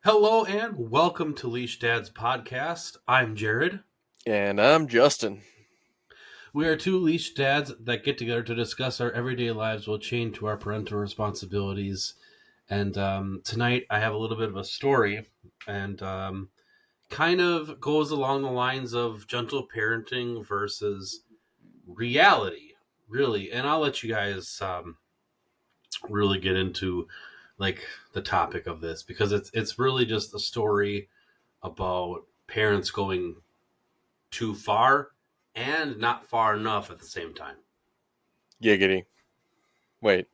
Hello and welcome to Leashed Dad's podcast. I'm Jared. And I'm Justin. We are two leashed dads that get together to discuss our everyday lives while chained to our parental responsibilities. And tonight I have a little bit of a story and kind of goes along the lines of gentle parenting versus reality, really. And I'll let you guys really get into like the topic of this because it's really just a story about parents going too far and not far enough at the same time. Giggity. Wait.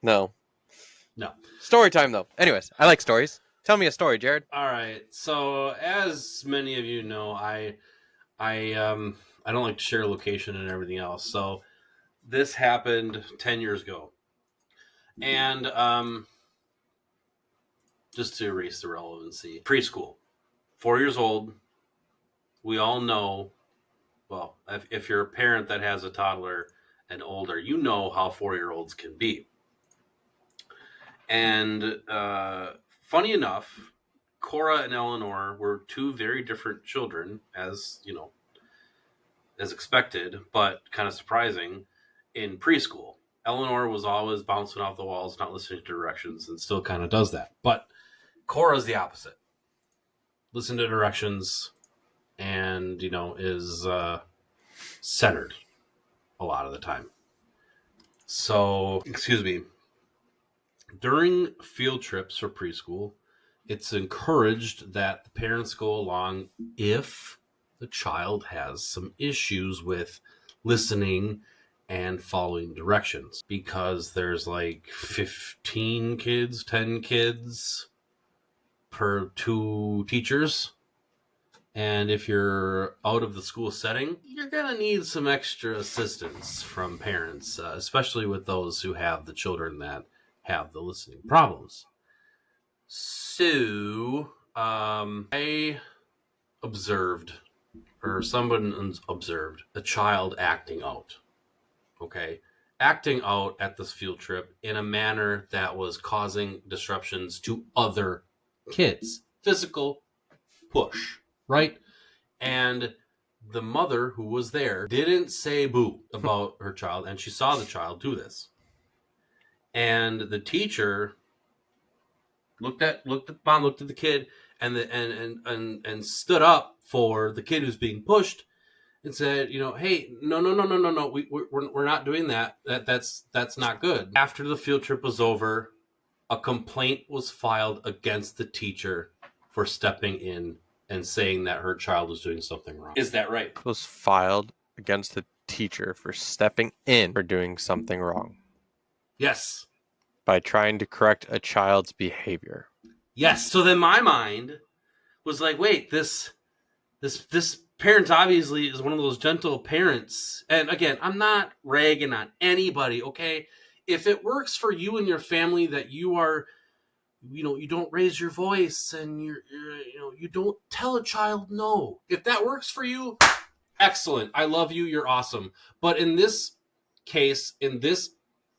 No. No. Story time, though. Anyways, I like stories. Tell me a story, Jared. All right. So, as many of you know, I don't like to share location and everything else. So, this happened 10 years ago. And just to erase the relevancy, preschool, 4 years old. We all know, well, if you're a parent that has a toddler and older, you know how 4-year-olds can be. And funny enough, Cora and Eleanor were two very different children, as you know, as expected, but kind of surprising in preschool. Eleanor was always bouncing off the walls, not listening to directions, and still kind of does that. But Cora's the opposite. Listen to directions, and is centered a lot of the time. So, excuse me. During field trips for preschool, it's encouraged that the parents go along if the child has some issues with listening and following directions, because there's like 15 kids, 10 kids per 2 teachers. And if you're out of the school setting, you're going to need some extra assistance from parents, especially with those who have the children that have the listening problems. So, I observed, or someone observed, a child acting out. Okay? Acting out at this field trip in a manner that was causing disruptions to other kids. Physical push, right? And the mother who was there didn't say boo about her child, and she saw the child do this. And the teacher looked at the mom, looked at the kid, and stood up for the kid who's being pushed, and said, hey, no, we're not doing that. That's not good. After the field trip was over, a complaint was filed against the teacher for stepping in and saying that her child was doing something wrong. Is that right? It was filed against the teacher for stepping in for doing something wrong. Yes. By trying to correct a child's behavior. Yes. So then my mind was like, wait, this parent obviously is one of those gentle parents. And again, I'm not ragging on anybody, okay? If it works for you and your family that you are, you don't raise your voice and you don't tell a child no. If that works for you, excellent. I love you. You're awesome. But in this case, in this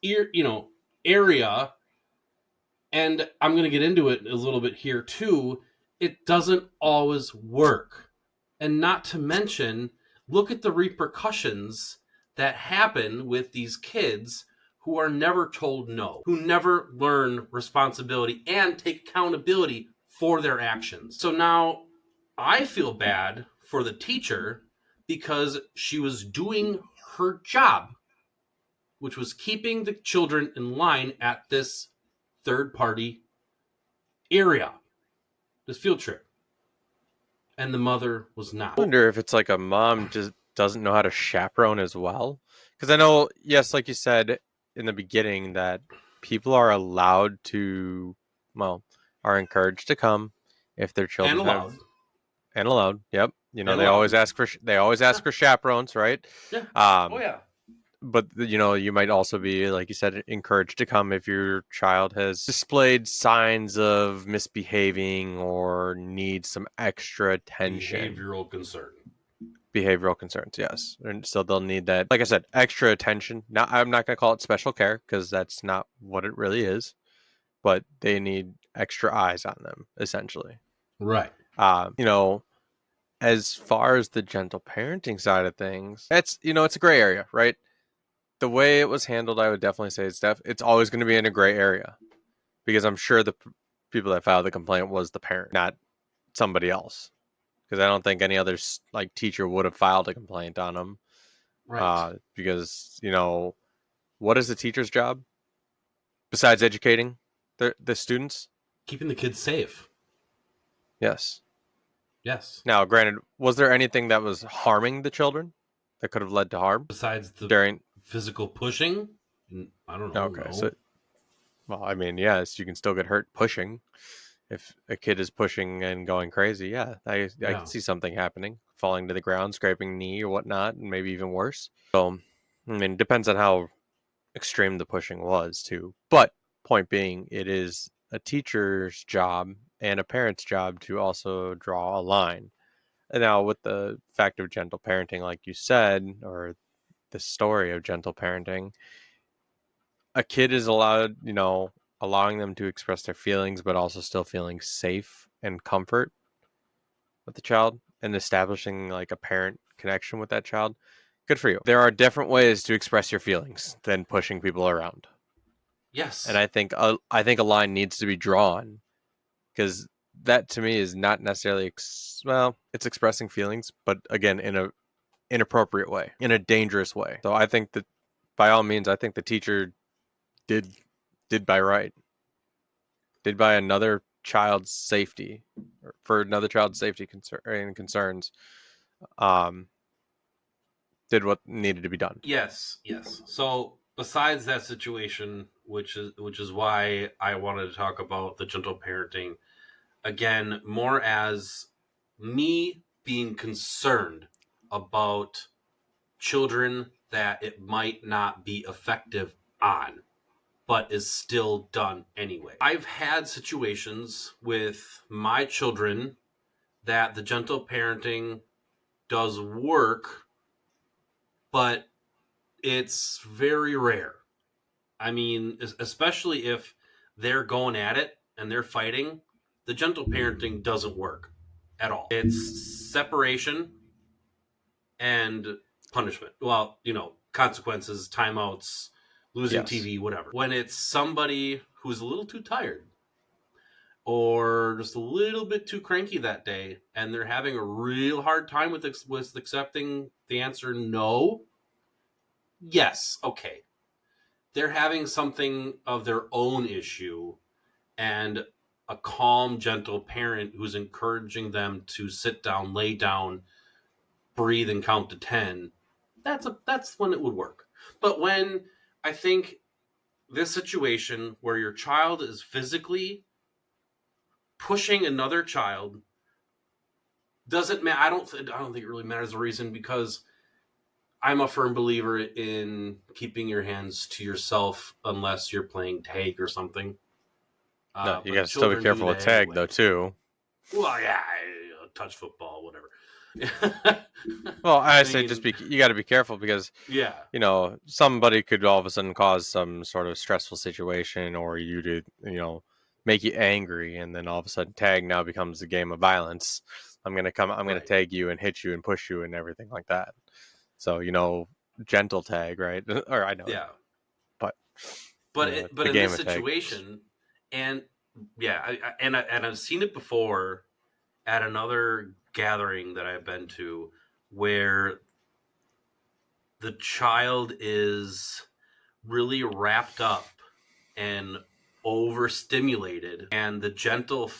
area, and I'm going to get into it a little bit here too, it doesn't always work. And not to mention, look at the repercussions that happen with these kids who are never told no, who never learn responsibility and take accountability for their actions. So now I feel bad for the teacher because she was doing her job, which was keeping the children in line at this third-party area, this field trip. And the mother was not. I wonder if it's like a mom just doesn't know how to chaperone as well. Because I know, yes, like you said in the beginning, that people are allowed to, are encouraged to come if their children And allowed. And allowed, yep. And they allowed. always ask for chaperones, right? Yeah. Oh yeah. But you might also be, like you said, encouraged to come if your child has displayed signs of misbehaving or needs some extra attention. Behavioral concerns, yes. And so they'll need that, like I said, extra attention. Now, I'm not going to call it special care because that's not what it really is. But they need extra eyes on them, essentially. Right. You know, as far as the gentle parenting side of things, it's a gray area, right? The way it was handled, I would definitely say it's always going to be in a gray area because I'm sure the people that filed the complaint was the parent, not somebody else. Because I don't think any other like teacher would have filed a complaint on them. Right. Because what is the teacher's job besides educating the students? Keeping the kids safe. Yes. Yes. Now, granted, was there anything that was harming the children that could have led to harm Besides the during? physical pushing, I don't know. Okay, so No. well, I mean, yes, you can still get hurt pushing. If a kid is pushing and going crazy, yeah, I Yeah. could see something happening, falling to the ground, scraping knee or whatnot, and maybe even worse. So, I mean, it depends on how extreme the pushing was too. But point being, it is a teacher's job and a parent's job to also draw a line. And now, with the fact of gentle parenting, like you said, or the story of gentle parenting, a kid is allowed, allowing them to express their feelings, but also still feeling safe and comfort with the child and establishing like a parent connection with that child. Good for you. There are different ways to express your feelings than pushing people around. And Yes. I think a line needs to be drawn because that to me is not necessarily well, it's expressing feelings, but again in a inappropriate way, in a dangerous way. So I think that by all means, I think the teacher did did by right, did by another child's safety, or for another child's safety and concerns, um, did what needed to be done. Yes. Yes. So besides that situation, which is why I wanted to talk about the gentle parenting again, more as me being concerned about children that it might not be effective on, but is still done anyway. I've had situations with my children that the gentle parenting does work, but it's very rare. I mean, especially if they're going at it and they're fighting, the gentle parenting doesn't work at all. It's separation and punishment. Well, consequences, timeouts, losing Yes. TV, whatever. When it's somebody who's a little too tired or just a little bit too cranky that day and they're having a real hard time with accepting the answer no, yes, okay. They're having something of their own issue, and a calm, gentle parent who's encouraging them to sit down, lay down, breathe, and count to 10, that's when it would work. But when I think this situation where your child is physically pushing another child doesn't matter. I don't think it really matters the reason, because I'm a firm believer in keeping your hands to yourself unless you're playing tag or something. No, you But gotta still be children do careful with that tag anyway. though too. Well, yeah, touch football, whatever. Well, I I say just mean, be you got to be careful because yeah, somebody could all of a sudden cause some sort of stressful situation or you to make you angry, and then all of a sudden tag now becomes a game of violence. I'm gonna right, tag you and hit you and push you and everything like that. So gentle tag, right? Or I know, yeah. but But it's but the in game this of tag. situation, and yeah, and I've seen it before at another gathering that I've been to, where the child is really wrapped up and overstimulated, and the gentle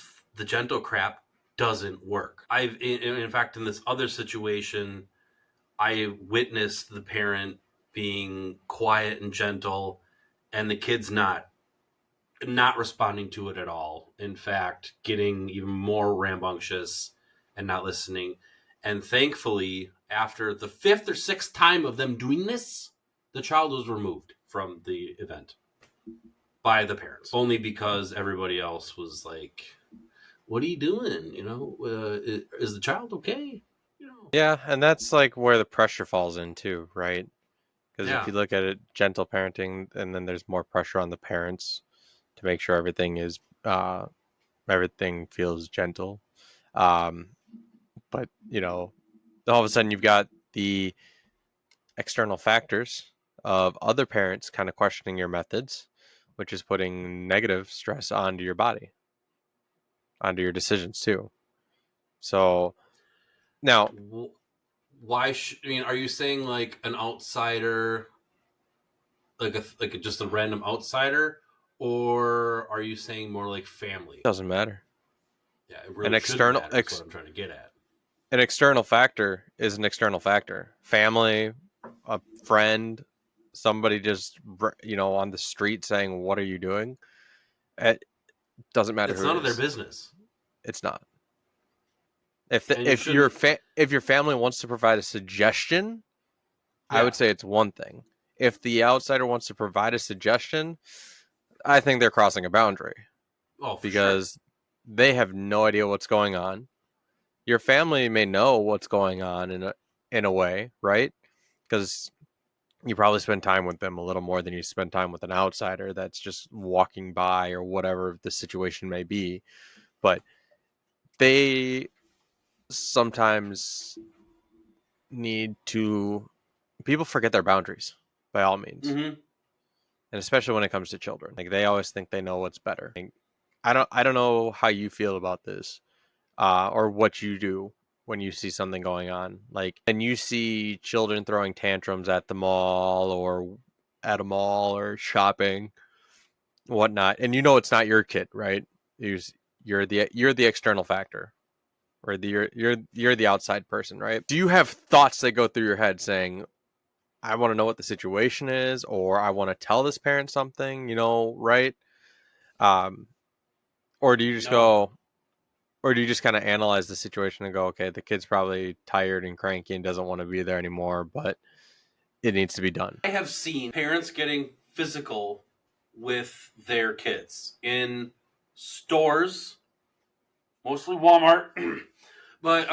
crap doesn't work. In fact, in this other situation, I witnessed the parent being quiet and gentle, and the kid's not responding to it at all. In fact, getting even more rambunctious and not listening. And thankfully, after the fifth or sixth time of them doing this, the child was removed from the event by the parents, only because everybody else was like, "What are you doing? Is the child okay?" You know, Yeah, and that's like where the pressure falls in too, right? Because if yeah, you look at it, gentle parenting, and then there's more pressure on the parents to make sure everything is everything feels gentle. Um, but all of a sudden you've got the external factors of other parents kind of questioning your methods, which is putting negative stress onto your body, onto your decisions too. So now, I mean, are you saying like an outsider, just a random outsider, or are you saying more like family? doesn't matter. Yeah, it An really shouldn't external matter. Is what I'm trying to get at. an external factor is an external factor. Family, a friend, somebody just on the street saying, "What are you doing?" It doesn't matter It's who it none of their is. business, It's not. If the, and you shouldn't. if your family wants to provide a suggestion, I Yeah. would say it's one thing. If the outsider wants to provide a suggestion, I think they're crossing a boundary Oh, for sure. because they have no idea what's going on. Your family may know what's going on in a way, right? Because you probably spend time with them a little more than you spend time with an outsider that's just walking by or whatever the situation may be. But they sometimes need to people forget their boundaries by all means, Mm-hmm. and especially when it comes to children. Like they always think they know what's better. Like, I don't know how you feel about this, or what you do when you see something going on. Like, and you see children throwing tantrums at the mall or at a mall or shopping, whatnot, and it's not your kid, right? You're, you're the external factor, or you're the outside person, right? Do you have thoughts that go through your head saying, I want to know what the situation is, or I want to tell this parent something, right? Um, or do you just No, go, or do you just kind of analyze the situation and go, okay, the kid's probably tired and cranky and doesn't want to be there anymore, but it needs to be done? I have seen parents getting physical with their kids in stores, mostly Walmart, but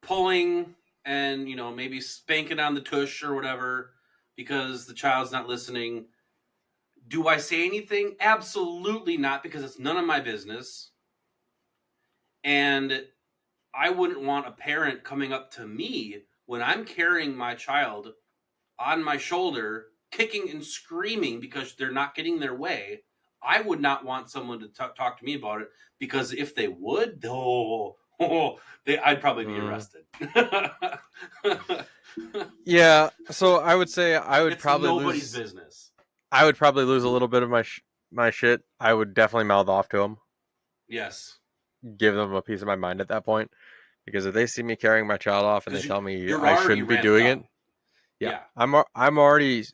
pulling and maybe spanking on the tush or whatever because the child's not listening. Do I say anything? Absolutely not, because it's none of my business. And I wouldn't want a parent coming up to me when I'm carrying my child on my shoulder, kicking and screaming because they're not getting their way. I would not want someone to talk to me about it, because if they would, I'd probably be Mm. arrested. Yeah, so I would say It's nobody's business. I would probably lose a little bit of my shit. I would definitely mouth off to them, Yes, give them a piece of my mind at that point, because if they see me carrying my child off and they because tell me you're I already shouldn't be ramped doing it, up. yeah, Yeah, I'm already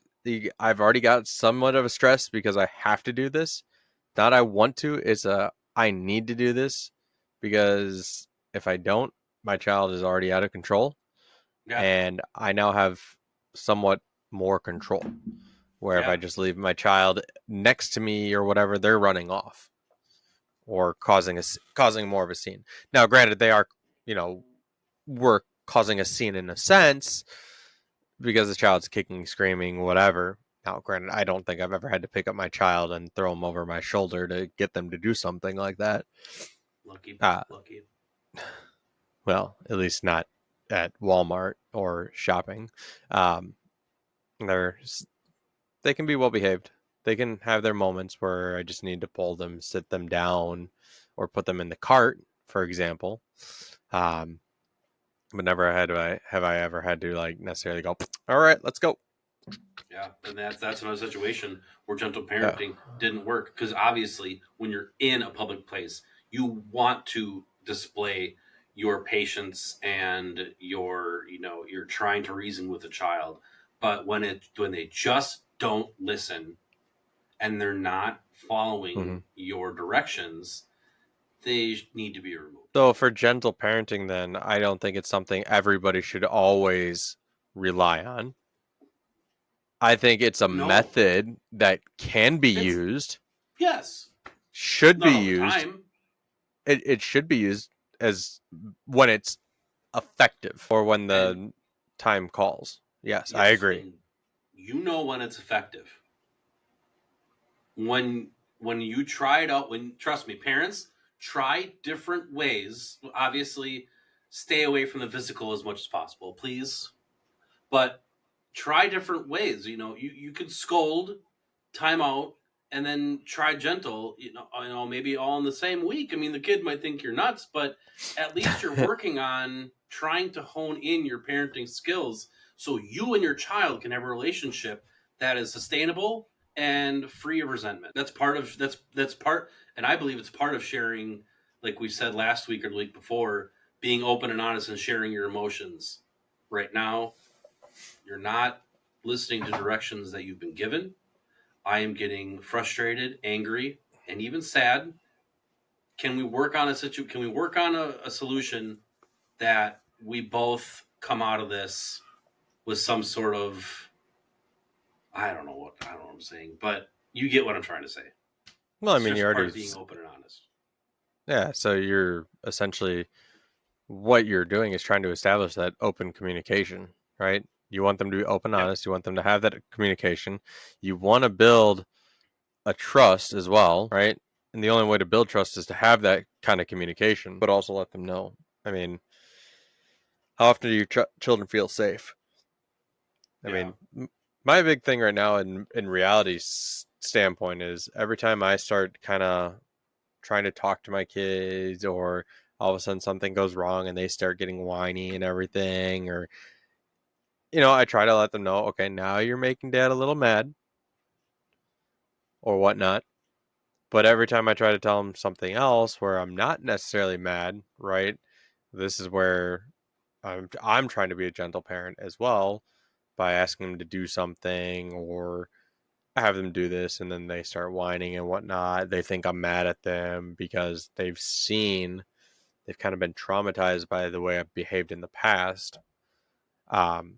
I've already got somewhat of a stress because I have to do this. Not I want to, it's a I need to do this, because if I don't, my child is already out of control, yeah, and I now have somewhat more control. Where if I yeah, just leave my child next to me or whatever, they're running off or causing more of a scene. Now, granted, they are, you know, we're causing a scene in a sense because the child's kicking, screaming, whatever. Now, granted, I don't think I've ever had to pick up my child and throw them over my shoulder to get them to do something like that. lucky, Uh, lucky. well, at least not at Walmart or shopping. Um, they're they can be well behaved. They can have their moments where I just need to pull them, sit them down, or put them in the cart, for example. Um, but never have I ever had to like necessarily go, all right, let's go. Yeah, and that's another situation where gentle Yeah. parenting didn't work, because obviously when you're in a public place, you want to display your patience and you're trying to reason with a child, but when they just don't listen and they're not Mm-hmm. following your directions, they need to be removed. So for gentle parenting, then I don't think it's something everybody should always rely on. I think it's a No, method that can be it's used, yes, should be not all the used. time. It should be used as when it's effective or when And the time calls. Yes, I yes, agree. and you know when it's effective when you try it out. When, trust me, parents, try different ways. Obviously, stay away from the physical as much as possible, please. But try different ways. You could scold, time out, and then try gentle. Maybe all in the same week. I mean, the kid might think you're nuts, but at least you're working on trying to hone in your parenting skills so you and your child can have a relationship that is sustainable and free of resentment. That's part, and I believe it's part of sharing, like we said last week or the week before, being open and honest and sharing your emotions. Right now, you're not listening to directions that you've been given. I am getting frustrated, angry, and even sad. Can we work on Can we work on a solution that we both come out of this with some sort of, I don't know what I'm saying, but you get what I'm trying to say. Well, I It's mean, you just already, part of being open and honest. yeah. So you're essentially what you're doing is trying to establish that open communication, right? You want them to be open, Yep. honest. You want them to have that communication. You want to build a trust as well, right? And the only way to build trust is to have that kind of communication, but also let them know. I mean, how often do your children feel safe? I Yeah. mean, my big thing right now in reality standpoint is every time I start kind of trying to talk to my kids, or all of a sudden something goes wrong and they start getting whiny and everything, or I try to let them know, okay, now you're making dad a little mad or whatnot. But every time I try to tell them something else where I'm not necessarily mad, right? This is where I'm trying to be a gentle parent as well by asking them to do something, or I have them do this and then they start whining and whatnot. They think I'm mad at them because they've kind of been traumatized by the way I've behaved in the past. Um,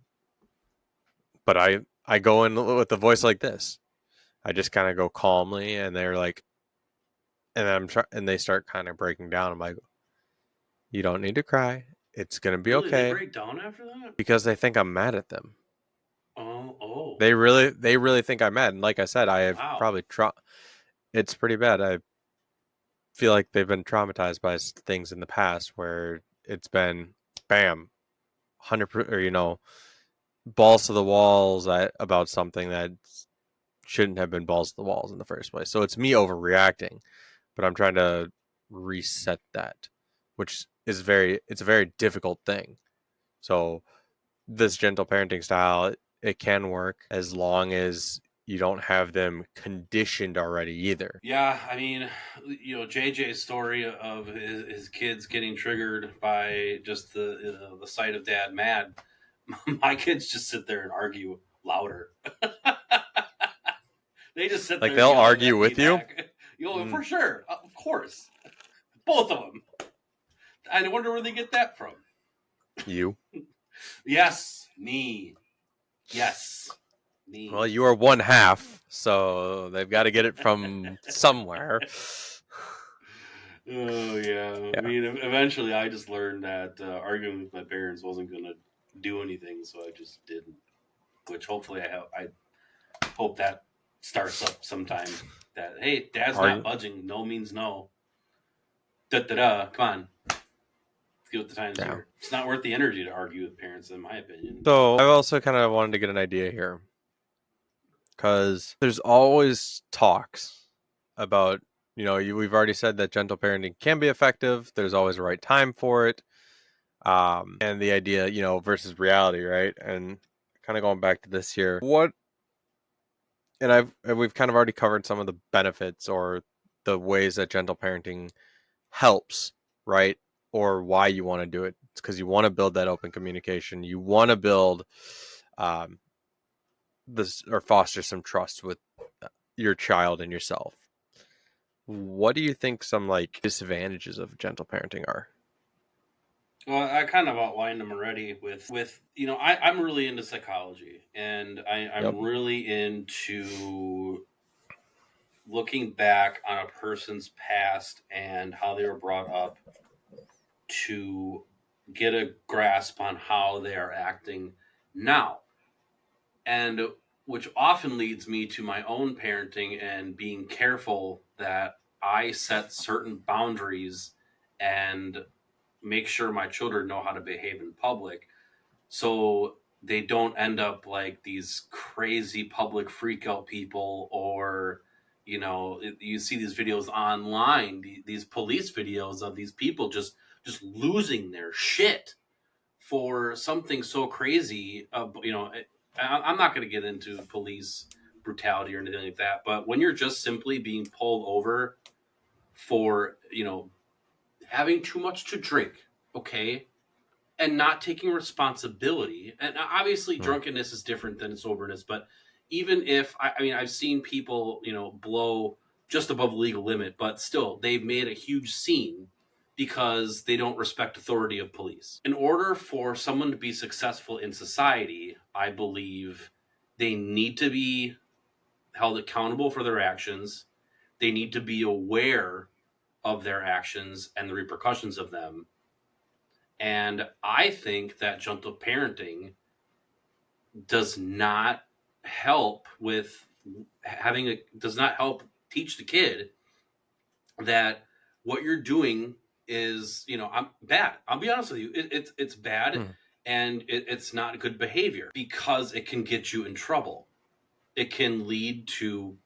but I go in with a voice like this. I just kind of go calmly, and they're like, and they start kind of breaking down. I'm like, you don't need to cry. It's gonna be Really, they okay, break down after that? because they think I'm mad at them. Oh. They really think I'm mad. And like I said, I have Wow. probably it's pretty bad. I feel like they've been traumatized by things in the past where it's been bam, 100%, or balls to the walls about something that shouldn't have been balls to the walls in the first place. So it's me overreacting, but I'm trying to reset that, which is it's a very difficult thing. So this gentle parenting style, it can work as long as you don't have them conditioned already either. Yeah, I mean, JJ's story of his kids getting triggered by just the sight of dad mad. My kids just sit there and argue louder. They just sit Like there they'll yelling argue at me with you. back. Mm, For sure, of course, both of them. I wonder where they get that from. you. Yes, me. Yes, Well, me. you are one half, so they've got to get it from somewhere. Oh yeah. I Yeah. mean, eventually, I just learned that arguing with my parents wasn't going to do anything, so I just didn't. Which hopefully, I hope that starts up sometime. That hey, Dad's not Argue. budging. No means no. Da da da. Come on, let's get with the times Yeah. here. It's not worth the energy to argue with parents, in my opinion. So I also kind of wanted to get an idea here, because there's always talks about, we've already said that gentle parenting can be effective. There's always a right time for it. And the idea, versus reality, right? And kind of going back to this here, we've kind of already covered some of the benefits or the ways that gentle parenting helps, right? Or why you want to do it. It's because you want to build that open communication. You want to build um, this, or foster some trust with your child and yourself. What do you think some like disadvantages of gentle parenting are? Well, I kind of outlined them already with I'm really into psychology, and Yep. I'm really into looking back on a person's past and how they were brought up to get a grasp on how they are acting now. And which often leads me to my own parenting and being careful that I set certain boundaries and make sure my children know how to behave in public, so they don't end up like these crazy public freakout people, or you see these videos online, these police videos of these people just losing their shit for something so crazy. I'm not going to get into police brutality or anything like that, but when you're just simply being pulled over for having too much to drink, okay, and not taking responsibility. And obviously, Hmm. drunkenness is different than soberness. But even if I mean, I've seen people blow just above the legal limit, but still, they've made a huge scene because they don't respect authority of police. In order for someone to be successful in society, I believe they need to be held accountable for their actions. They need to be aware of their actions and the repercussions of them. And I think that gentle parenting does not help with does not help teach the kid that what you're doing is, I'm bad. I'll be honest with you. It's bad, Hmm. and it's not good behavior because it can get you in trouble. It can lead to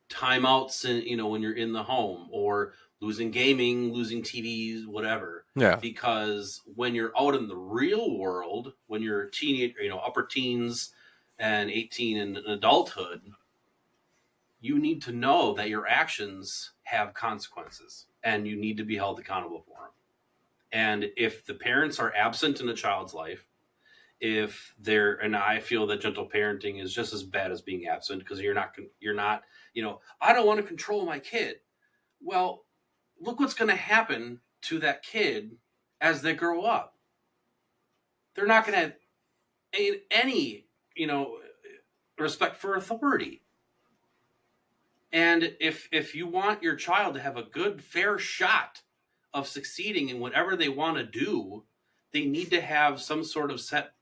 timeouts, and when you're in the home, or losing gaming, losing TVs, whatever. Yeah. Because when you're out in the real world, when you're a teenager, upper teens and 18 and adulthood, you need to know that your actions have consequences and you need to be held accountable for them. And if the parents are absent in a child's life, if they're, and I feel that gentle parenting is just as bad as being absent, because you're not I don't want to control my kid. Well, look what's going to happen to that kid as they grow up. They're not going to have any respect for authority. And if you want your child to have a good fair shot of succeeding in whatever they want to do, they need to have some sort of set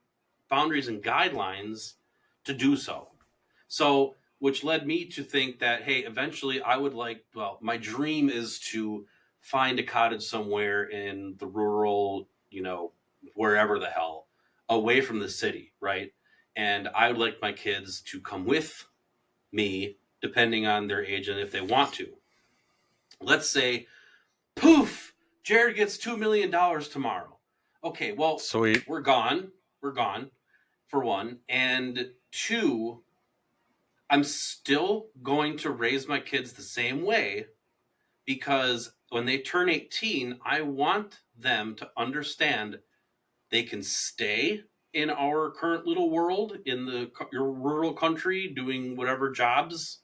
boundaries and guidelines to do so. So, which led me to think that, hey, eventually I would my dream is to find a cottage somewhere in the rural, wherever the hell, away from the city, right? And I would like my kids to come with me, depending on their age and if they want to. Let's say, poof, Jared gets $2 million tomorrow. Okay, well, Sweet. we're gone. We're gone, for one. And two, I'm still going to raise my kids the same way, because when they turn 18, I want them to understand they can stay in our current little world in your rural country doing whatever jobs,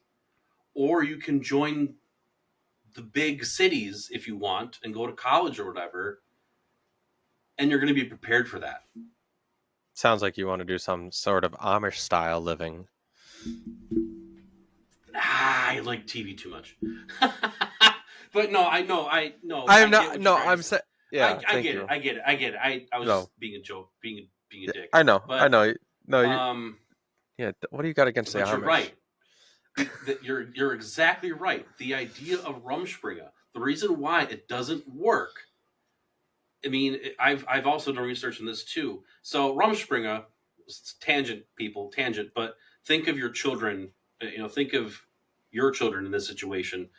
or you can join the big cities if you want and go to college or whatever, and you're going to be prepared for that. Sounds like you want to do some sort of Amish style living. I like TV too much. But no, I know, I I'm get not. what you're No, trying to I'm say. saying. I, Yeah. I Thank get it. you. I get it. I get it. I was No. just being a joke, being a dick. I know. I But know. No. You. um, Yeah. What do you got against the but you're Amish? right. You're exactly right. The idea of Rumspringa, the reason why it doesn't work. I mean, I've also done research on this too. So Rumspringa, tangent, but think of your children. Think of your children in this situation.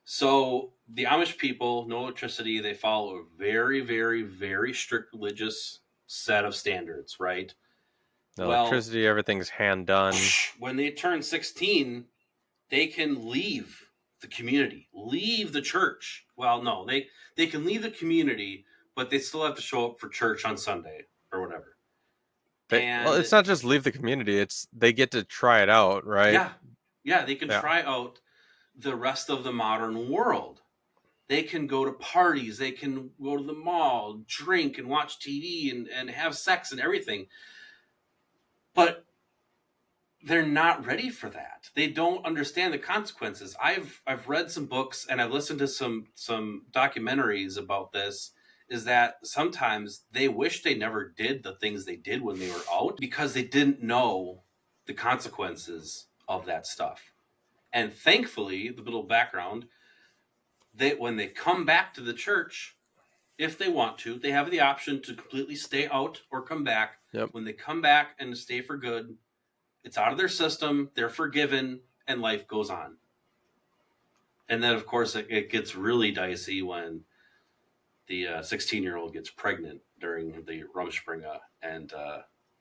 So the Amish people, no electricity. They follow a very, very, very strict religious set of standards, right? No Well, electricity. Everything's hand done. when they turn 16, they can leave the community, leave the church. Well, no, they can leave the community, but they still have to show up for church on Sunday or whatever. Well, And it's not just leave the community. It's they get to try it out, right? yeah, yeah, they can Yeah. try out the rest of the modern world. They can go to parties, they can go to the mall, drink and watch TV and have sex and everything. But they're not ready for that. They don't understand the consequences. I've read some books and I've listened to some documentaries about this, is that sometimes they wish they never did the things they did when they were out, because they didn't know the consequences of that stuff. And thankfully, the little background, when they come back to the church, if they want to, they have the option to completely stay out or come back. Yep. When they come back and stay for good, it's out of their system, they're forgiven, and life goes on. And then, of course, it gets really dicey when the 16-year-old gets pregnant during the Rumspringa. And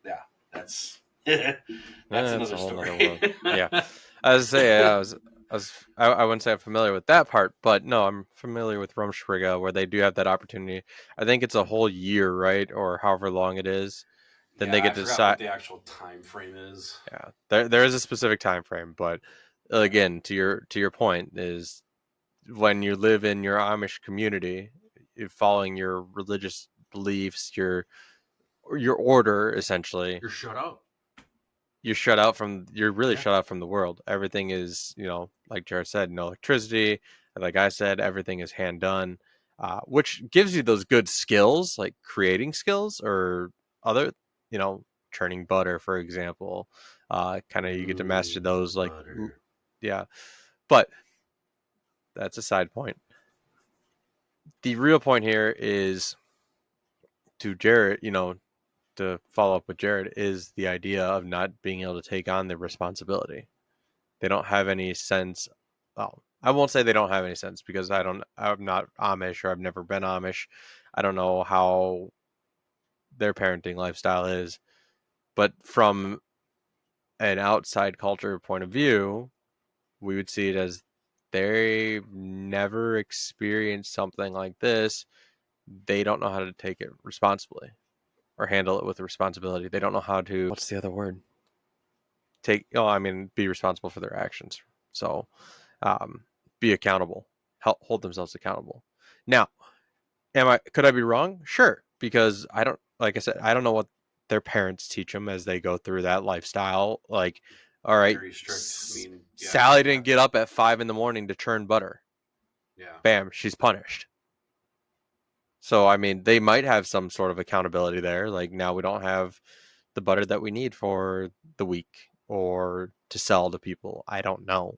yeah, that's that's That's another a whole nother story. world. Yeah. As I say, I wouldn't say I'm familiar with that part, but no, I'm familiar with Rumspringa where they do have that opportunity. I think it's a whole year, right, or however long it is. Then they Yeah, I get to forgot what decide. the actual time frame is. Yeah, there is a specific time frame, but again, to your point is when you live in your Amish community, following your religious beliefs, your order essentially, You're shut out. you're really Yeah. shut out from the world. Everything is, like Jared said, no electricity. Like I said, everything is hand done, which gives you those good skills, like creating skills or other, you know, churning butter, for example. Kind of you get to master those, like, Butter. yeah. But that's a side point. The real point here is to Jared, to follow up with Jared, is the idea of not being able to take on the responsibility. They don't have any sense. Well, I won't say they don't have any sense because I'm not Amish or I've never been Amish. I don't know how their parenting lifestyle is, but from an outside culture point of view, we would see it as they never experienced something like this. They don't know how to take it responsibly or handle it with responsibility. They don't know how to, what's the other word? Be responsible for their actions. So, um, be accountable, hold themselves accountable. Now, could I be wrong? Sure, because I don't, like I said, I don't know what their parents teach them as they go through that lifestyle. Like, all right, Very strict. I mean, yeah, Sally yeah, didn't get up at 5 in the morning to churn butter. yeah. Bam, she's punished. So, I mean, they might have some sort of accountability there. Like, now we don't have the butter that we need for the week or to sell to people. I don't know.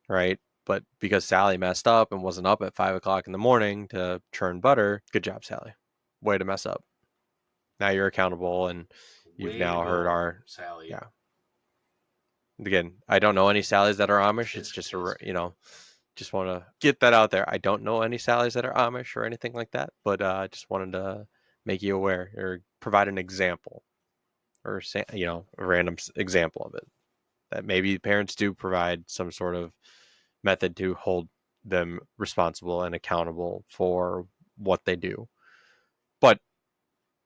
Right. But because Sally messed up and wasn't up at 5 o'clock in the morning to churn butter, good job, Sally. Way to mess up. Now you're accountable and you've Way to now heard go, our, Sally. yeah. Again, I don't know any Sallys that are Amish. It's Tisk just tisk. just want to get that out there. I don't know any Sallys that are Amish or anything like that, but just wanted to make you aware or provide an example or, a random example of it that maybe parents do provide some sort of method to hold them responsible and accountable for what they do. But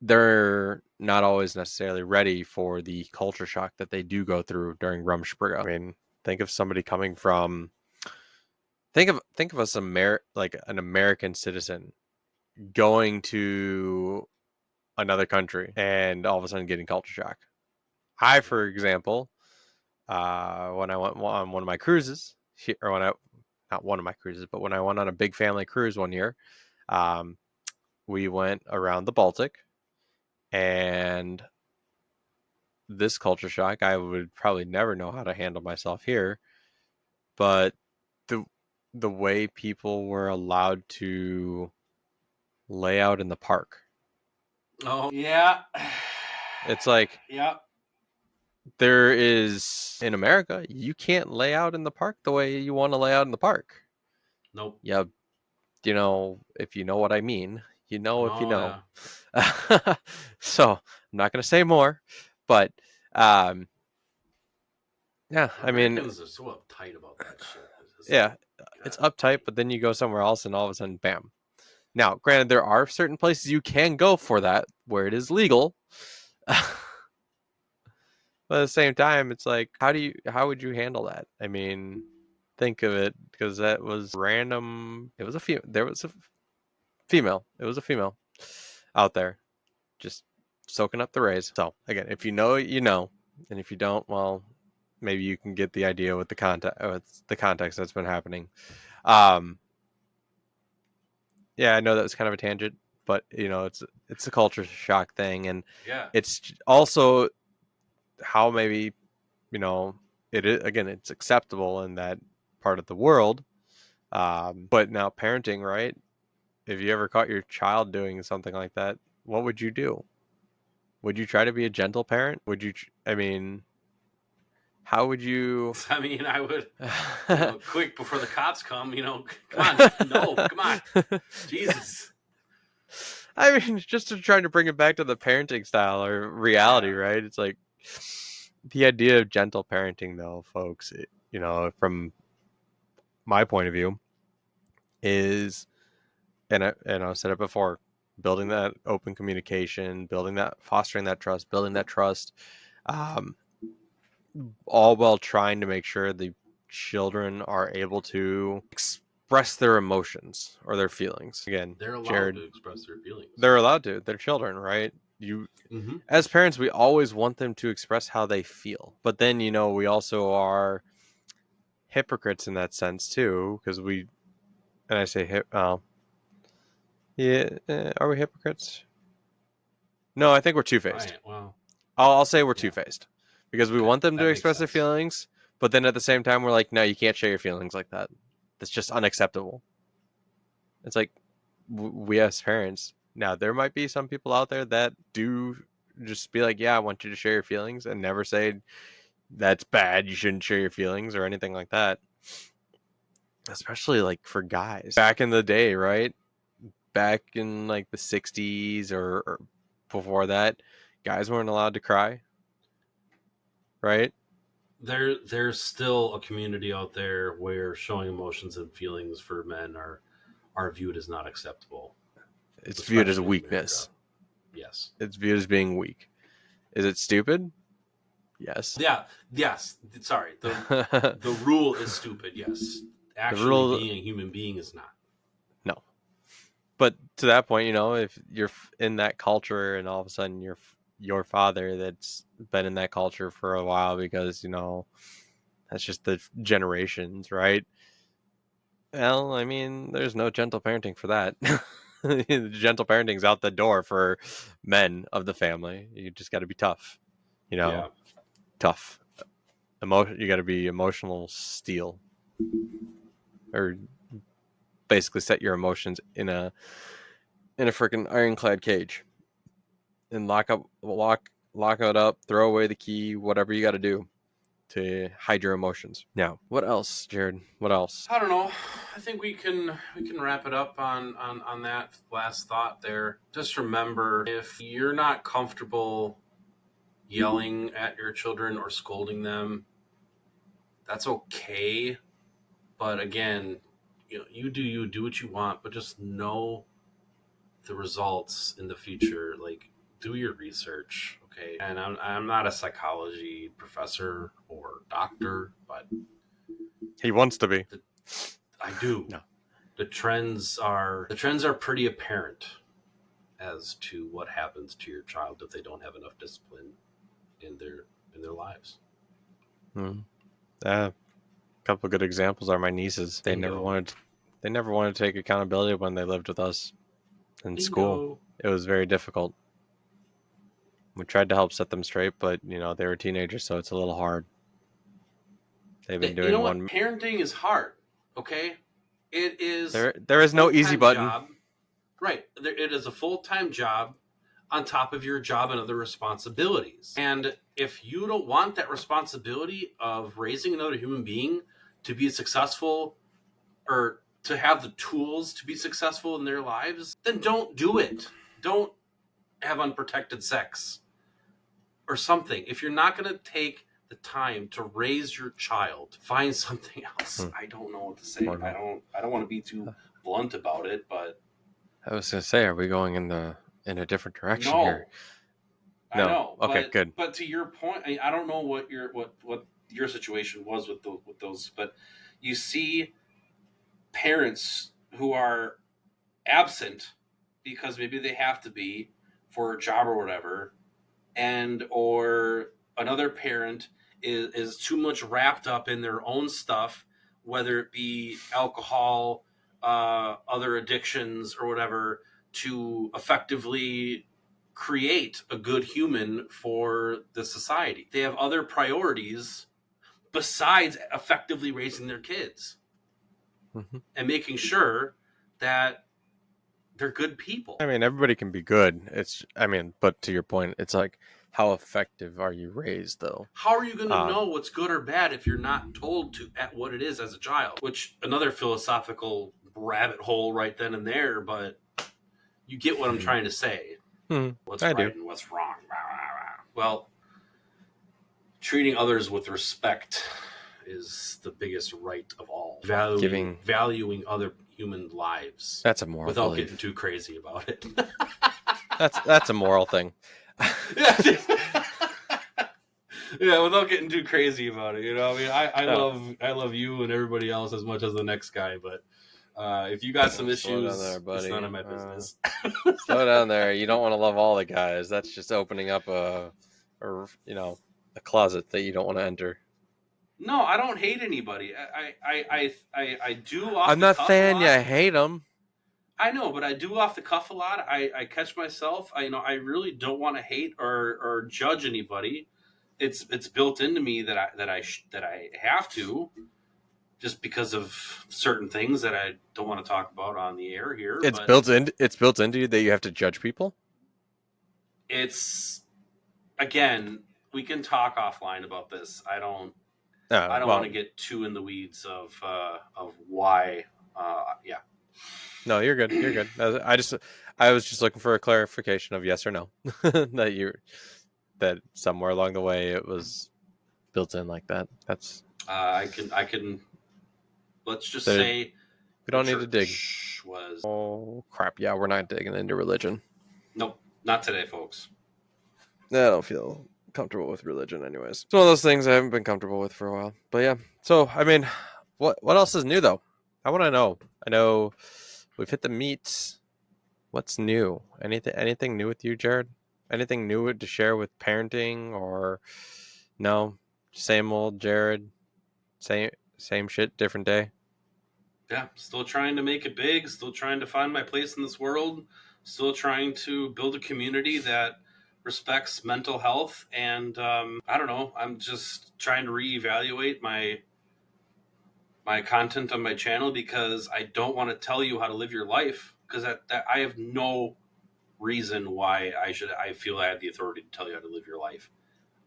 they're not always necessarily ready for the culture shock that they do go through during Rumspringa. I mean, think of somebody coming from think of us like an American citizen going to another country and all of a sudden getting culture shock. I, Yeah. for example, when I went on one of my cruises, or when I not one of my cruises, but when I went on a big family cruise one year, um, we went around the Baltic, and this culture shock, I would probably never know how to handle myself here, but the the way people were allowed to lay out in the park. Oh yeah. It's like Yeah. there is in America, you can't lay out in the park the way you want to lay out in the park. Nope. Yeah, if you know what I mean, if you Oh know. yeah. So I'm not going to say more, but um, yeah, I mean, Americans are so uptight about that shit. It's like, yeah, it's uptight, golly. but then you go somewhere else and all of a sudden, bam. Now, granted, there are certain places you can go for that where it is legal. But at the same time, it's like, how would you handle that? I mean, think of it because that was random. It was a there was a female. It was a female out there just soaking up the rays. So again, if you know, you know, and if you don't, well, maybe you can get the idea with the context that's been happening. Um, yeah, I know that was kind of a tangent, but it's a culture shock thing, and Yeah. it's also how maybe you know it is, again, it's acceptable in that part of the world, But now parenting, right? If you ever caught your child doing something like that, what would you do? Would you try to be a gentle parent? Would you? I mean, how would you? I mean, I would, quick before the cops come. Come on, no, come on, Jesus. I mean, just to trying to bring it back to the parenting style or reality, Yeah, right? It's like the idea of gentle parenting, though, folks. From my point of view, is and I said it before, building that open communication, building that, fostering that trust, building that trust, um, all while trying to make sure the children are able to express their emotions or their feelings. Again, they're allowed Jared, to express their feelings. they're allowed to. They're children, right? You, Mm-hmm. as parents, we always want them to express how they feel, but then we also are hypocrites in that sense too, because and I say yeah, are we hypocrites? No, I think we're two faced. Right. Well, I'll say we're two yeah. faced because we Okay, want them to that makes express their sense. feelings, but then at the same time, we're like, no, you can't share your feelings like that. That's just unacceptable. It's like we as parents. Now, there might be some people out there that do just be like, yeah, I want you to share your feelings and never say that's bad. You shouldn't share your feelings or anything like that. Especially like for guys back in the day, right? Back in like the 60s or before that, guys weren't allowed to cry, right? There's still a community out there where showing emotions and feelings for men are viewed as not acceptable, It's viewed as a especially in America. weakness. Yes. It's viewed as being weak. Is it stupid? Yes. Yeah. Yes. Sorry. The The rule is stupid. Yes. Actually, rule, being a human being is not. no. But to that point, if you're in that culture and all of a sudden your father that's been in that culture for a while because that's just the generations, right? Well, I mean, there's no gentle parenting for that. Gentle parenting's out the door for men of the family. You just got to be tough, you know, Yeah. tough. You got to be emotional steel, or basically set your emotions in a freaking ironclad cage and lock it up, throw away the key, whatever you got to do to hide your emotions. Now, what else, Jared? What else? I don't know. I think we can wrap it up on that last thought there. Just remember, if you're not comfortable yelling at your children or scolding them, that's okay. But again, you do what you want, but just know the results in the future. Like, do your research, okay? And I'm not a psychology professor or doctor, but He wants to be. the, I do. No. The trends are pretty apparent as to what happens to your child if they don't have enough discipline in their lives. Hmm. A couple of good examples are my nieces. They never Bingo. wanted. They never wanted to take accountability when they lived with us in school. Bingo. It was very difficult. We tried to help set them straight, but they were teenagers, so it's a little hard. They've been You know doing what? one. Parenting is hard. Okay, it is There a is no full easy time button. job. Right. It is a full time job on top of your job and other responsibilities. And if you don't want that responsibility of raising another human being to be successful or to have the tools to be successful in their lives, then don't do it. Don't have unprotected sex or something. If you're not going to take the time to raise your child, find something else. I don't know what to say. I Or don't want to be too blunt about it, but I was gonna say, are we going in a different direction here? no. I No. know, Okay, good. but to your point, I don't know what your situation was with those, but you see parents who are absent because maybe they have to be for a job or whatever, and or another parent is too much wrapped up in their own stuff, whether it be alcohol, other addictions, or whatever, to effectively create a good human for the society. They have other priorities besides effectively raising their kids. Mhm. and making sure that they're good I people. mean, everybody can be good. But to your point, it's like, how effective are you raised, though? How are you going to know Um, what's good or bad if you're not told to at what it is as a child? Which another philosophical rabbit hole right then and there, but you get what I'm mhm. trying to say. Mhm. What's I right do. and what's wrong. Well, treating others with respect is the biggest right of all. Giving, Valuing other human lives that's a moral without getting belief. too crazy about it. That's a moral thing. Yeah. Yeah, without getting too crazy about it. I mean, Oh, I love you and everybody else as much as the next guy, but if you got some slow down there, issues, it's none buddy. of my business. Slow down there. You don't want to love all the guys. That's just opening up a closet that you don't want to enter. No, I don't hate anybody. I do off I'm the not cuff a saying you lot. hate them. I know, but I do off the cuff a lot. I catch myself. I really don't want to hate or judge anybody. It's built into me that I have to, just because of certain things that I don't want to talk about on the air here. It's But built in. It's built into you that you have to judge people. it's, again, we can talk offline about this. I don't want Well, to get too in the weeds of why. Yeah. no, you're good. You're good. I was just looking for a clarification of yes or no that you that somewhere along the way it was built in like that. That's I can. Let's just that. say We the don't need to dig. church was. Oh crap! Yeah, we're not digging into religion. Nope, not today, folks. I don't feel comfortable with religion, anyways. It's one of those things I haven't been comfortable with for a while. But yeah. So I mean, what else is new though? I want to know. I know we've hit the meat. What's new? Anything new with you, Jared? Anything new to share with parenting or no? Same old Jared. Same shit, different day. Yeah, still trying to make it big. Still trying to find my place in this world. Still trying to build a community that respects mental health. And I don't know. I'm just trying to reevaluate my content on my channel because I don't want to tell you how to live your life because that I have no reason why I feel I have the authority to tell you how to live your life.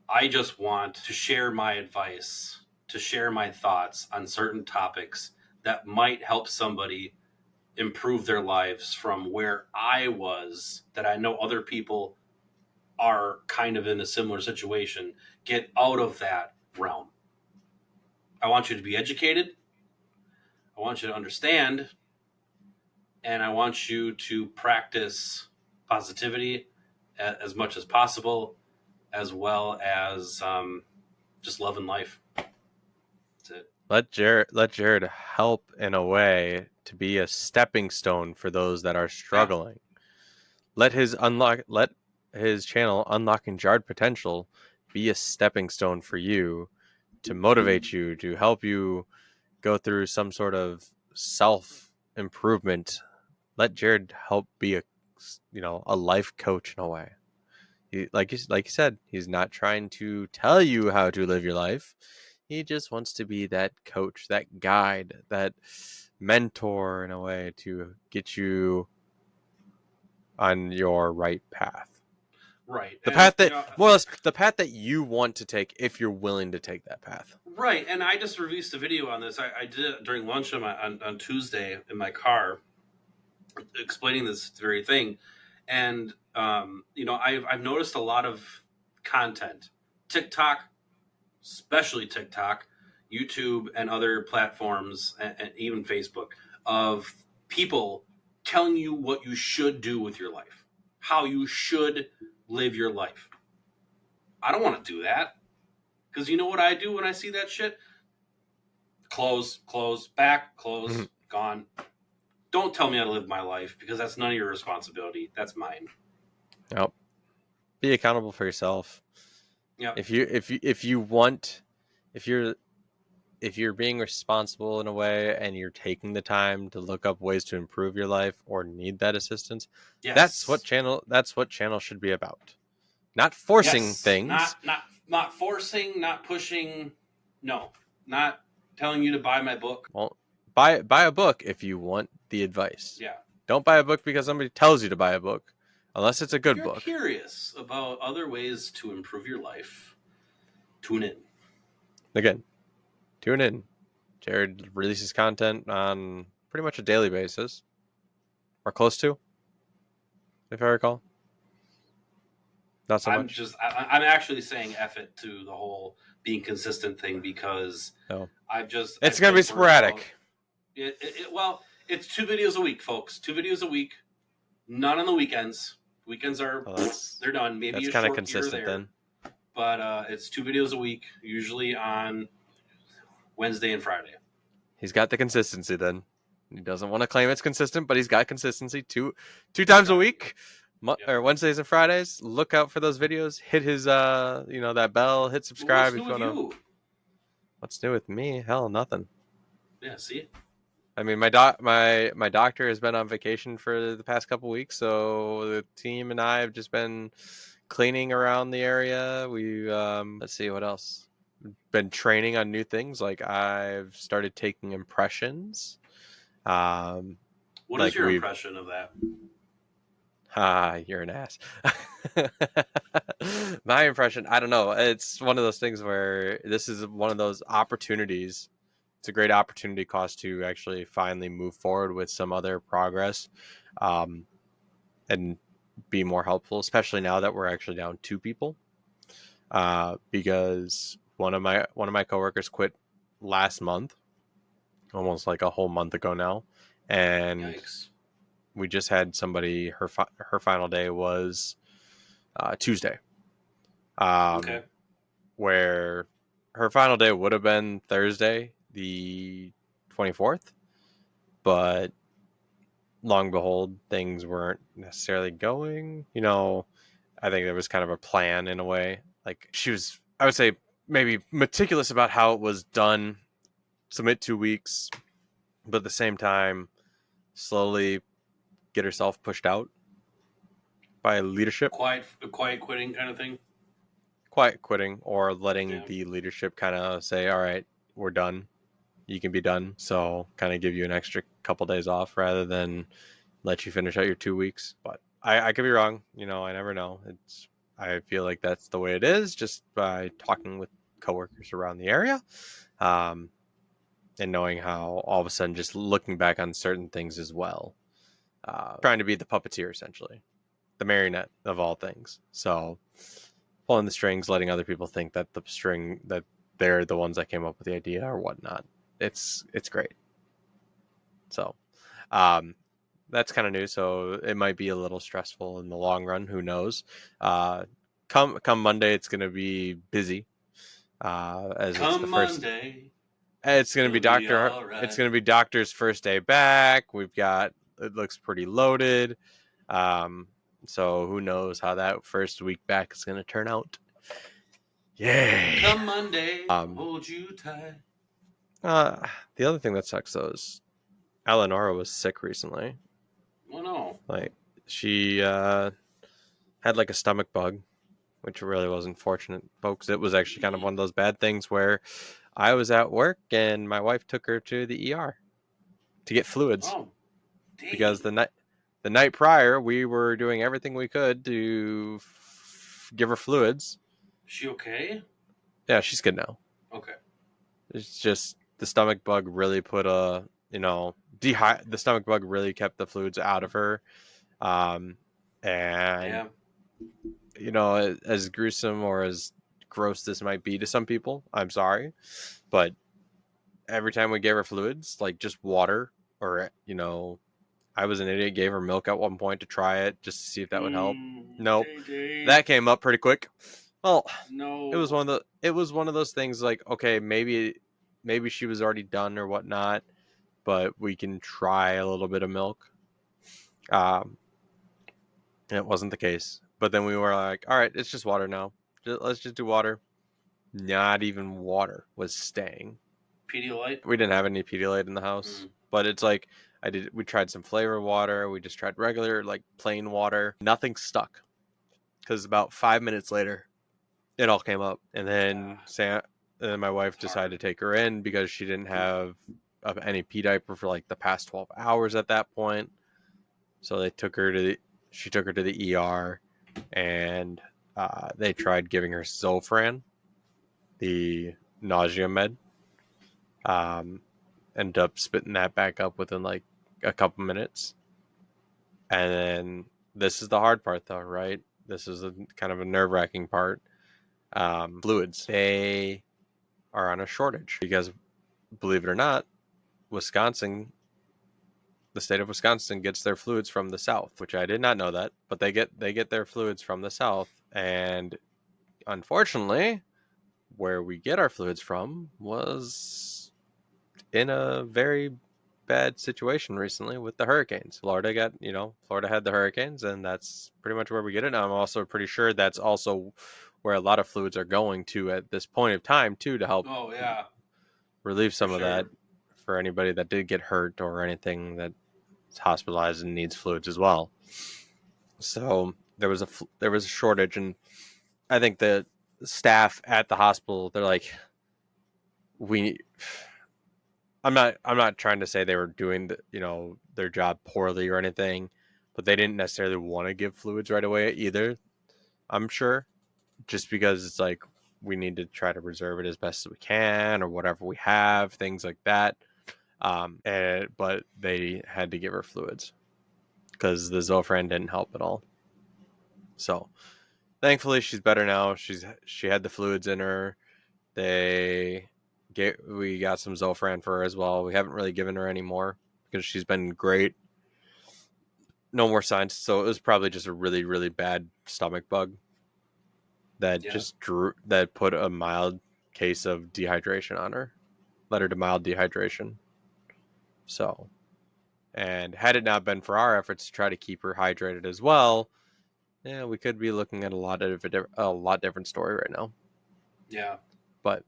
I just want to share my advice, to share my thoughts on certain topics that might help somebody improve their lives from where I was, that I know other people are kind of in a similar situation, get out of that realm. I want you to be educated. I want you to understand, and I want you to practice positivity as much as possible, as well as just loving life. That's it. Let Jared help in a way to be a stepping stone for those that are Yeah. struggling. Let his channel Unlocking Jarred Potential be a stepping stone for you to motivate you, to help you go through some sort of self improvement. Let Jared help be a life coach in a way. Like you said, he's not trying to tell you how to live your life. He just wants to be that coach, that guide, that mentor in a way to get you on your right path. Right. The And path that more or less the path that you want to take if you're willing to take that path. right. And I just released a video on this. I did it during lunch on Tuesday in my car, explaining this very thing. And I've noticed a lot of content, TikTok, especially TikTok, YouTube, and other platforms, and even Facebook, of people telling you what you should do with your life, how you should live your life. I don't want to do that because you know what I do when I see that shit? Close, close, back, close, gone. Don't tell me how to live my life because that's none of your responsibility. That's mine. Yep. Be accountable for yourself. Yep. If you're if you're being responsible in a way and you're taking the time to look up ways to improve your life or need that assistance, Yes. that's what channel should be about. Not forcing Yes. things. Not forcing, not pushing. No. Not telling you to buy my book. Well, buy a book if you want the advice. Yeah. Don't buy a book because somebody tells you to buy a book, unless it's a If good you're book. curious about other ways to improve your life, tune in. Again, tune in. Jared releases content on pretty much a daily basis, or close to, if I recall. Not so much. I'm actually saying F it to the whole being consistent thing because No, it's I've gonna be hit burnout. sporadic. Well, it's 2 videos a week, folks. 2 videos a week. None on the weekends. Weekends are Well, they're done. Maybe that's a kind of short here or consistent there, then. but it's 2 videos a week, usually on Wednesday and Friday. He's got the consistency then. He doesn't want to claim it's consistent, but he's got consistency two times a week, Yep. or Wednesdays and Fridays. Look out for those videos. Hit his that bell. Hit Well, what's subscribe new if you with want to. you? What's new with me? Hell, nothing. Yeah, see? I mean, my doctor has been on vacation for the past couple weeks, so the team and I have just been cleaning around the area. We let's see what else. Been training on new things. Like I've started taking impressions. Um, What is like your we've impression of that? you're an ass. My impression, I don't know. It's one of those things where this is one of those opportunities. It's a great opportunity cost to actually finally move forward with some other progress, um, and be more helpful, especially now that we're actually down 2 people. Because one of my coworkers quit last month, almost like a whole month ago now, and Yikes. we just had somebody her final day was Tuesday, Okay. where her final day would have been Thursday, the 24th, but long and behold, things weren't necessarily going. I think there was kind of a plan in a way. Like she was, I would say, maybe meticulous about how it was done. Submit 2 weeks, but at the same time, slowly get herself pushed out by leadership, Quiet quitting kind of thing. quiet quitting, or letting Yeah. the leadership kind of say, "All right, we're done. You can be done." So kind of give you an extra couple days off rather than let you finish out your 2 weeks. But I could be wrong. I never know. I feel like that's the way it is, just by talking with coworkers around the area, um, and knowing how all of a sudden just looking back on certain things as well, trying to be the puppeteer essentially, the marionette of all things. So pulling the strings, letting other people think that they're the ones that came up with the idea or whatnot. It's great. So um, that's kind of new. So it might be a little stressful in the long run. Who knows? Uh, come Monday, it's going to be busy. As it's the Come first. Monday, It's going to be it'll be doctor. all It's right. going to be doctor's first day back. We've got. It looks pretty loaded. Um, so who knows how that first week back is going to turn out? Yay! Come Monday, I'll Um, hold you tight. uh, the other thing that sucks though is Eleonora was sick recently. Oh no. Like she had like a stomach bug, which really wasn't fortunate, folks. It was actually kind of one of those bad things where I was at work and my wife took her to the ER to get fluids Oh, because dang. the night prior we were doing everything we could to give her fluids. Is she okay? Yeah, she's good now. Okay. It's just the stomach bug really put a the stomach bug really kept the fluids out of her, um, and Yeah. as gruesome or as gross this might be to some people, I'm sorry, but every time we gave her fluids, like just water, or I was an idiot, gave her milk at one point to try it just to see if that would help. Nope, JJ. that came up pretty quick. Well, No. it was one of those things like, okay, maybe she was already done or whatnot, but we can try a little bit of milk. Um, and it wasn't the case. But then we were like, all right, it's just water now. Let's just do water. Not even water was staying. Pedialyte? We didn't have any Pedialyte in the house, Mm. but it's like we tried some flavor water. We just tried regular, like plain water. Nothing stuck because about 5 minutes later, it all came up. And then Ah, Sam, and then my wife it's decided hard. to take her in because she didn't have a NEP diaper for like the past 12 hours at that point. So she took her to the ER, and they tried giving her Zofran, the nausea med. Um, Ended up spitting that back up within like a couple minutes. And then this is the hard part, though, right? This is kind of a nerve wracking part. Fluids. They are on a shortage because, believe it or not, Wisconsin, the state of Wisconsin, gets their fluids from the south, which I did not know that, but they get their fluids from the south, and unfortunately, where we get our fluids from was in a very bad situation recently with the hurricanes. Florida had the hurricanes, and that's pretty much where we get it. And I'm also pretty sure that's also where a lot of fluids are going to at this point of time too, to help Oh yeah, relieve for some of that sure. for anybody that did get hurt or anything that's hospitalized and needs fluids as well. So there was a shortage, and I think the staff at the hospital, they're like, we I'm not trying to say they were doing their job poorly or anything, but they didn't necessarily want to give fluids right away either. I'm sure, just because it's like we need to try to reserve it as best as we can or whatever we have, things like that. But they had to give her fluids because the Zofran didn't help at all. So thankfully she's better now. She had the fluids in her. We got some Zofran for her as well. We haven't really given her any more because she's been great. No more signs. So it was probably just a really, really bad stomach bug that Yeah, that put a mild case of dehydration on her, led her to mild dehydration. So, and had it not been for our efforts to try to keep her hydrated as well, yeah, we could be looking at a lot different story right now. yeah, But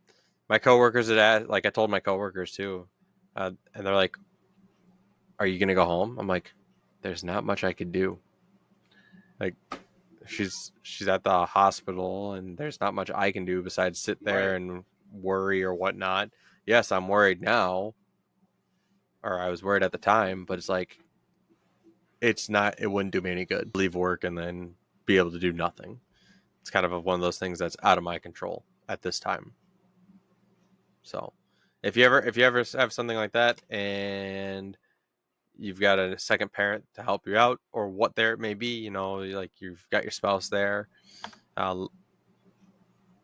my coworkers had asked, like I told my coworkers too, and they're like, "Are you gonna go home?" I'm like, "There's not much I could do. Like, she's at the hospital, and there's not much I can do besides sit there right. and worry or whatnot. Yes, I'm worried now, or I was worried at the time, but it's like it's not. It wouldn't do me any good. Leave work and then be able to do nothing. It's kind of one of those things that's out of my control at this time. So, if you ever have something like that and you've got a second parent to help you out or what there it may be, like you've got your spouse there, uh,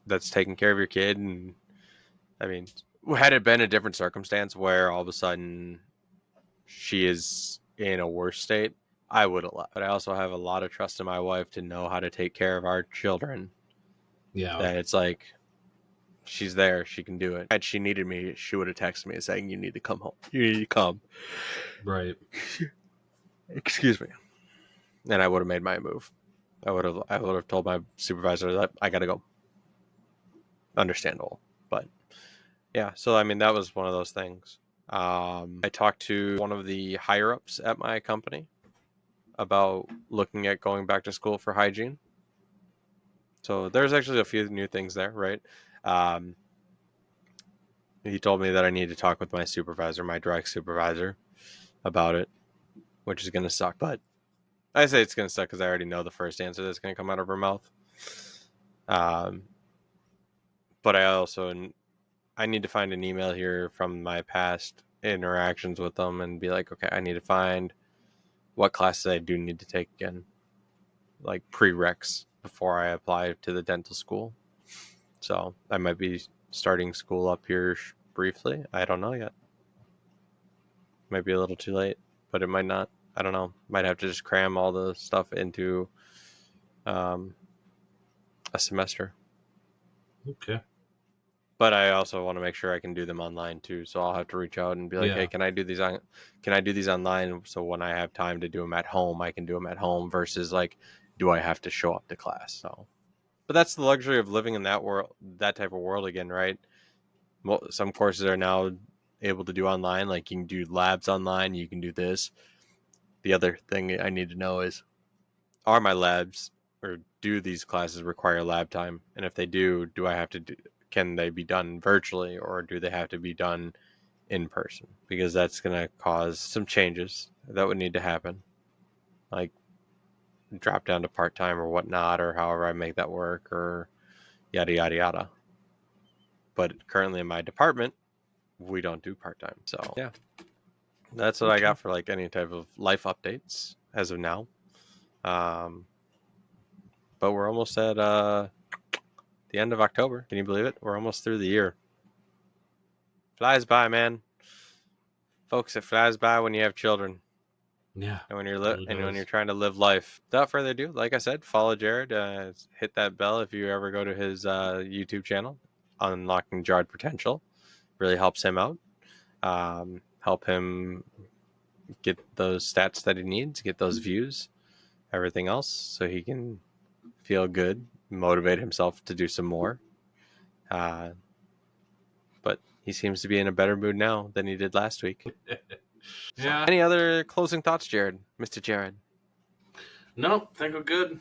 that's taking care of your kid. And I mean, had it been a different circumstance where all of a sudden she is in a worse state, I would have left. But I also have a lot of trust in my wife to know how to take care of our children. Yeah, That it's like she's there, she can do it. Had she needed me, she would have texted me saying, "You need to come home. You need to come." right. Excuse me. And I would have made my move. I would have told my supervisor that I got to go. Understandable, but yeah. So I mean, that was one of those things. I talked to one of the higher ups at my company about looking at going back to school for hygiene. So there's actually a few new things there, right? Um, he told me that I need to talk with my supervisor, my direct supervisor, about it, which is going to suck. But I say it's going to suck because I already know the first answer that's going to come out of her mouth. Um, but I need to find an email here from my past interactions with them and be like, okay, I need to find what classes I do need to take again, like prereqs before I apply to the dental school. So I might be starting school up here briefly. I don't know yet. Might be a little too late, but it might not. I don't know. Might have to just cram all the stuff into um, a semester. Okay. But I also want to make sure I can do them online too. So I'll have to reach out and be like, "Hey, Yeah, can I do these online? So when I have time to do them at home, I can do them at home versus like, do I have to show up to class?" So, but that's the luxury of living in that world, that type of world again, right? Some courses are now able to do online. Like you can do labs online. You can do this. The other thing I need to know is, are my labs or do these classes require lab time? And if they do I have to do? Can they be done virtually or do they have to be done in person, because that's going to cause some changes that would need to happen, like drop down to part-time or whatnot, or however I make that work, or yada yada yada. But currently in my department, we don't do part-time. So yeah, that's what I got for like any type of life updates as of now. But we're almost at the end of October. Can you believe it? We're almost through the year. Flies by, man. Folks, it flies by when you have children. Yeah, And when really when does. you're trying to live life. Without further ado, like I said, follow Jared. Hit that bell if you ever go to his YouTube channel, Unlocking Jarred Potential. Really helps him out. Help him get those stats that he needs, get those views, everything else, so he can feel good, motivate himself to do some more. But he seems to be in a better mood now than he did last week. So, Yeah. any other closing thoughts, Jared? Mr. Jared? Nope, think we're good.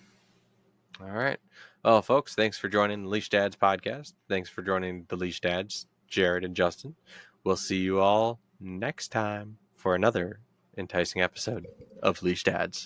All right. Well, folks, thanks for joining the Leashed Dads podcast. Thanks for joining the Leashed Dads, Jared and Justin. We'll see you all next time for another enticing episode of Leashed Dads.